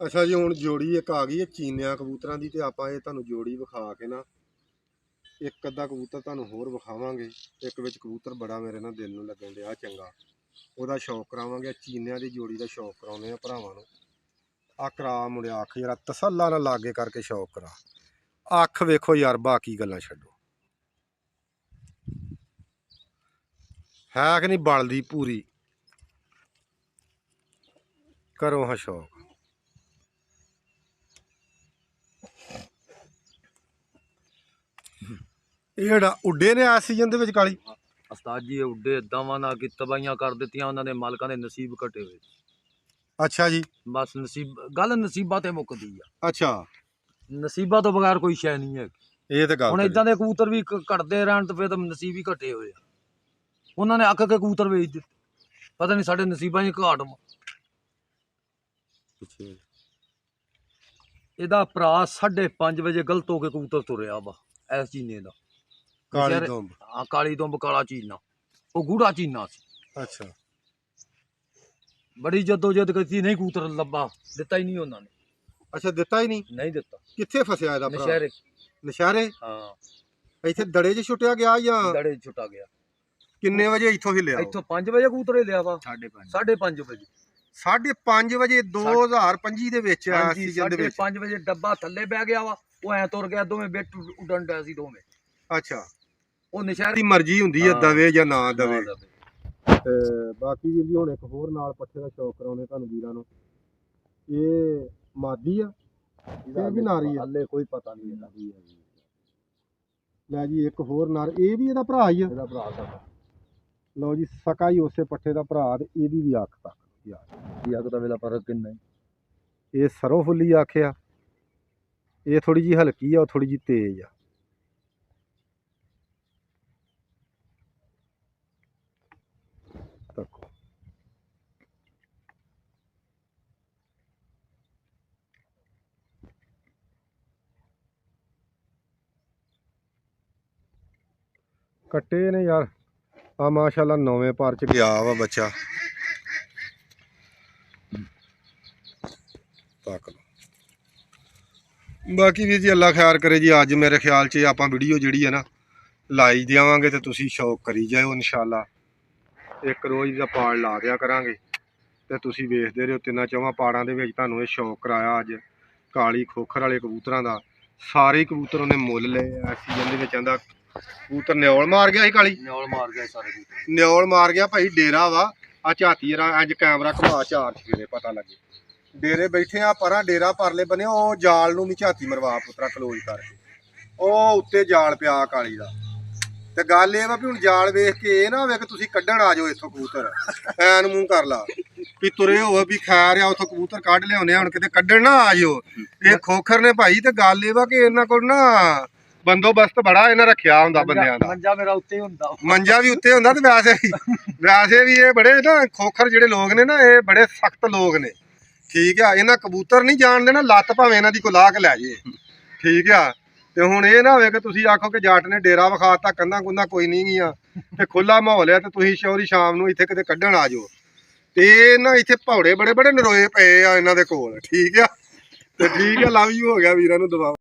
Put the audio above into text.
ਅੱਛਾ ਜੀ, ਹੁਣ ਜੋੜੀ ਇੱਕ ਆ ਗਈ ਹੈ ਚੀਨਿਆਂ ਕਬੂਤਰਾਂ ਦੀ, ਤੇ ਆਪਾਂ ਇਹ ਤੁਹਾਨੂੰ ਜੋੜੀ ਵਿਖਾ ਕੇ ਨਾ ਇੱਕ ਅੱਧਾ ਕਬੂਤਰ ਤੁਹਾਨੂੰ ਹੋਰ ਵਿਖਾਵਾਂਗੇ। ਇੱਕ ਵਿੱਚ ਕਬੂਤਰ ਬੜਾ ਮੇਰੇ ਨਾਲ ਦਿਲ ਨੂੰ ਲੱਗਣ ਡਿਆ ਚੰਗਾ, ਉਹਦਾ ਸ਼ੌਕ ਕਰਾਵਾਂਗੇ। ਚੀਨਿਆਂ ਦੀ ਜੋੜੀ ਦਾ ਸ਼ੌਕ ਕਰਾਉਂਦੇ ਆ ਭਰਾਵਾਂ ਨੂੰ। ਆ ਕਰਾ ਮੁੰਡਿਆ, ਅੱਖ ਯਾਰ ਤਸੱਲਾ ਨਾਲ ਲਾਗੇ ਕਰਕੇ ਸ਼ੌਕ ਕਰਾ। ਅੱਖ ਵੇਖੋ ਯਾਰ, ਬਾਕੀ ਗੱਲਾਂ ਛੱਡੋ। ਹੈ ਕਿ ਨਹੀਂ ਬਲਦੀ ਪੂਰੀ, ਕਰੋ ਹਾਂ ਸ਼ੌਕ। ਇਹ ਜਿਹੜਾ ਉੱਡੇ ਨੇ ਇਸ ਸੀਜ਼ਨ ਦੇ ਵਿੱਚ ਕਾਲੀ ਉਸਤਾਦ ਜੀ, ਉੱਡੇ ਏਦਾਂ ਵਾ ਨਾ ਕਿ ਤਬਾਹੀਆਂ ਕਰ ਦਿੱਤੀਆਂ ਉਹਨਾਂ ਦੇ ਮਾਲਕਾਂ ਦੇ ਨਸੀਬ ਘਟੇ ਹੋਏ। ਅੱਛਾ ਜੀ, ਬਸ ਨਸੀਬ, ਗੱਲ ਨਸੀਬਾਂ ਤੇ ਮੁੱਕਦੀ ਆ। ਅੱਛਾ, ਨਸੀਬਾਂ ਤੋਂ ਬਗੈਰ ਕੋਈ ਸ਼ੈ ਨਹੀਂ ਹੈ। ਇਹ ਤੇ ਗੱਲ ਹੁਣ ਇਦਾਂ ਦੇ ਕਬੂਤਰ ਵੀ ਘਟਦੇ ਰਹਿਣ ਤੇ ਫਿਰ ਤਾਂ ਨਸੀਬ ਹੀ ਘਟੇ ਹੋਏ ਆ। ਉਹਨਾਂ ਨੇ ਅੱਕ ਕੇ ਕਬੂਤਰ ਵੇਚ ਦਿੱਤੇ, ਪਤਾ ਨਹੀਂ ਸਾਡੇ ਨਸੀਬਾਂ 'ਚ ਘਾਟ। ਇਹਦਾ ਭਰਾ 5:30 ਵਜੇ ਗਲਤ ਹੋ ਕੇ ਕਬੂਤਰ ਤੁਰਿਆ ਵਾ ਇਸ ਚੀਨੇ ਦਾ। ਕਾਲੀ ਦੁੰਬ, ਹਾਂ, ਕਾਲੀ ਦੁੰਬ, ਕਾਲਾ ਚੀਨਾ, ਉਹ ਗੂੜਾ ਚੀਨਾ ਸੀ। ਅੱਛਾ, ਬੜੀ ਜਦੋਜਹਿਦ ਕੀਤੀ, ਨਹੀਂ ਕਬੂਤਰ ਲੱਭਾ, ਦਿੱਤਾ ਹੀ ਨਹੀਂ ਉਹਨਾਂ ਨੇ। ਅੱਛਾ, ਦਿੱਤਾ ਹੀ ਨਹੀਂ? ਨਹੀਂ ਦਿੱਤਾ। ਕਿੱਥੇ ਫਸਿਆ ਇਹਦਾ ਭਰਾ? ਨਸ਼ਹਿਰੇ। ਨਸ਼ਹਿਰੇ? ਹਾਂ, ਇੱਥੇ ਦੜੇ 'ਚ ਛੁੱਟਿਆ ਗਿਆ ਜਾਂ ਦੜੇ ਛੁੱਟਾ ਗਿਆ। ਕਿੰਨੇ ਵਜੇ ਇੱਥੋਂ ਹਿੱਲਿਆ? ਇੱਥੋਂ 5 ਵਜੇ ਕਬੂਤਰ ਹੀ ਲਿਆ ਵਾ। 5:30 ਵਜੇ। 5:30 ਵਜੇ 2025 ਦੇ ਵਿੱਚ ਆ ਸੀਜ਼ਨ ਦੇ ਵਿੱਚ। 5 ਵਜੇ ਡੱਬਾ ਥੱਲੇ ਬਹਿ ਗਿਆ ਵਾ, ਉਹ ਐ ਤੁਰ ਗਿਆ, ਦੋਵੇਂ ਬਿੱਟ ਉੱਡਣ ਡਿਆ ਸੀ ਦੋਵੇਂ। ਅੱਛਾ, ਉਹ ਨਸ਼ਹਿਰੇ ਦੀ ਮਰਜ਼ੀ ਹੁੰਦੀ ਹੈ ਦਵੇ ਜਾਂ ਨਾ ਦਵੇ। ਨਾ ਦਵੇ। ਤੇ ਬਾਕੀ ਵੀਰ ਜੀ, ਹੁਣ ਇੱਕ ਹੋਰ ਨਾਲ ਪੱਠੇ ਦਾ ਸ਼ੌਕ ਕਰਾਉਣੇ ਤੁਹਾਨੂੰ ਵੀਰਾਂ ਨੂੰ। ਇਹ ਮਾਦੀ ਆ, ਇਹ ਵੀ ਨਾਰੀ ਆ? ਹਲੇ ਕੋਈ ਪਤਾ ਨਹੀਂ ਇਹਦਾ ਕੀ ਹੈ। ਲੈ ਜੀ, ਇੱਕ ਹੋਰ ਨਾਰ, ਇਹ ਵੀ ਇਹਦਾ ਭਰਾ ਹੀ ਆ? ਇਹਦਾ ਭਰਾ ਸਾਡਾ। ਲਓ ਜੀ, ਸਕਾ ਹੀ ਉਸੇ ਪੱਠੇ ਦਾ ਭਰਾ, ਤੇ ਇਹਦੀ ਵੀ ਅੱਖ ਤੱਕ ਯਾਰ, ਇਹ ਅੱਖ ਦਾ ਵੇਲਾ ਫਰਕ ਕਿੰਨਾ ਹੈ। ਇਹ ਸਰੋਂ ਫੁੱਲੀ ਅੱਖ ਆ, ਇਹ ਥੋੜੀ ਜੀ ਹਲਕੀ ਆ, ਉਹ ਥੋੜੀ ਜੀ ਤੇਜ਼ ਆ। ਦੇਖੋ, ਕੱਟੇ ਨੇ ਯਾਰ। ਆ ਮਾਸ਼ਾਅੱਲਾ 9ਵੇਂ ਪਾਰ ਚ ਗਿਆ ਵਾ ਬੱਚਾ। ਤੱਕ ਲਓ। ਬਾਕੀ ਵੀਰ ਜੀ, ਅੱਲਾ ਖੈਰ ਕਰੇ ਜੀ। ਅੱਜ ਮੇਰੇ ਖਿਆਲ 'ਚ ਆਪਾਂ ਵੀਡੀਓ ਜਿਹੜੀ ਹੈ ਨਾ ਲਾਈ ਦੇਵਾਂਗੇ, ਤੇ ਤੁਸੀਂ ਸ਼ੌਕ ਕਰੀ ਜਾਇਓ ਇਨਸ਼ਾਅੱਲਾ। ਇੱਕ ਰੋਜ਼ ਦਾ ਪਾੜ ਲਾ ਦਿਆ ਕਰਾਂਗੇ, ਤੇ ਤੁਸੀਂ ਵੇਖਦੇ ਰਹੋ। 3-4 ਪਾੜਾਂ ਦੇ ਵਿੱਚ ਤੁਹਾਨੂੰ ਇਹ ਸ਼ੌਕ ਕਰਾਇਆ ਅੱਜ ਕਾਲੀ ਖੋਖਰ ਵਾਲੇ ਕਬੂਤਰਾਂ ਦਾ। ਸਾਰੇ ਕਬੂਤਰ ਉਹਨੇ ਮੁੱਲ ਲਏ ਇਸ ਸੀਜ਼ਨ ਦੇ ਵਿੱਚ। ਆਂਦਾ ਕਬੂਤਰ ਨਿਓਲ ਮਾਰ ਗਿਆ ਸੀ ਕਾਲੀ, ਨਿਓਲ ਮਾਰ ਗਿਆ ਸਾਰੇ ਕਬੂਤਰ। ਨਿਓਲ ਮਾਰ ਗਿਆ ਭਾਈ। ਡੇਰਾ ਵਾ ਆ ਝਾਤੀ ਅੱਜ ਕੈਮਰਾ ਘੁਮਾ 4 ਚਫੇਰੇ ਪਤਾ ਲੱਗੇ। ਡੇਰੇ ਬੈਠੇ ਆ ਪਰਾਂ, ਡੇਰਾ ਪਰਲੇ ਬੰਨੇ ਉਹ ਜਾਲ ਨੂੰ ਵੀ ਝਾਤੀ ਮਰਵਾ ਪੁੱਤਰਾ ਕਲੋਜ਼ ਕਰਕੇ। ਉਹ ਉੱਤੇ ਜਾਲ ਪਿਆ ਕਾਲੀ ਦਾ। ਤੇ ਗੱਲ ਇਹ ਵਾ ਵੀ ਹੁਣ ਜਾਲ ਵੇਖ ਕੇ ਇਹ ਨਾ ਹੋਵੇ ਕਿ ਤੁਸੀਂ ਕੱਢਣ ਆ ਜਾਓ ਇੱਥੋਂ ਕਬੂਤਰ, ਐਨ ਮੂੰਹ ਕਰ ਲਾ ਵੀ ਤੁਰੇ ਹੋਵੇ ਵੀ ਖੈਰ ਆ ਉੱਥੋਂ ਕਬੂਤਰ ਕੱਢ ਲਿਆਉਣੇ, ਹੁਣ ਕਿਤੇ ਕੱਢਣ ਨਾ ਆ ਜਾਓ। ਇਹ ਖੋਖਰ ਨੇ ਭਾਈ। ਤੇ ਗੱਲ ਇਹ ਵਾ ਕਿ ਇਹਨਾਂ ਕੋਲ ਨਾ ਬੰਦੋਬਸਤ ਬੜਾ ਇਹਨਾਂ ਰੱਖਿਆ ਹੁੰਦਾ ਬੰਦਿਆਂ ਦਾ। ਮੰਜਾ ਮੇਰਾ ਉੱਤੇ ਹੁੰਦਾ, ਮੰਜਾ ਵੀ ਉੱਤੇ ਹੁੰਦਾ। ਤੇ ਵੈਸੇ ਵੀ ਇਹ ਬੜੇ ਨਾ ਖੋਖਰ ਜਿਹੜੇ ਲੋਕ ਨੇ ਨਾ, ਇਹ ਬੜੇ ਸਖਤ ਲੋਕ ਨੇ। ਠੀਕ ਆ, ਇਹਨਾਂ ਕਬੂਤਰ ਨਹੀਂ ਜਾਣ ਦੇਣਾ, ਲੱਤ ਭਾਵੇਂ ਇਹਨਾਂ ਦੀ ਕੋਈ ਲਾਹ ਕੇ ਲੈ ਜੇ। ਠੀਕ ਆ, ਤੇ ਹੁਣ ਇਹ ਨਾ ਹੋਵੇ ਕਿ ਤੁਸੀਂ ਆਖੋ ਕਿ ਜੱਟ ਨੇ ਡੇਰਾ ਵਿਖਾਤਾ, ਕੰਧਾਂ ਕੁੰਧਾਂ ਕੋਈ ਨਹੀਂ ਗੀਆਂ, ਤੇ ਖੁੱਲਾ ਮਾਹੌਲ ਆ, ਤੇ ਤੁਸੀਂ ਸ਼ੌਰੀ ਸ਼ਾਮ ਨੂੰ ਇੱਥੇ ਕਿਤੇ ਕੱਢਣ ਆ ਜਾਓ। ਤੇ ਨਾ ਇੱਥੇ ਭੌੜੇ ਬੜੇ ਬੜੇ ਨਰੋਏ ਪਏ ਆ ਇਹਨਾਂ ਦੇ ਕੋਲ। ਠੀਕ ਆ, ਤੇ ਠੀਕ ਆ, ਲਵ ਯੂ ਹੋ ਗਿਆ ਵੀਰਾਂ ਨੂੰ ਦਬਾਓ।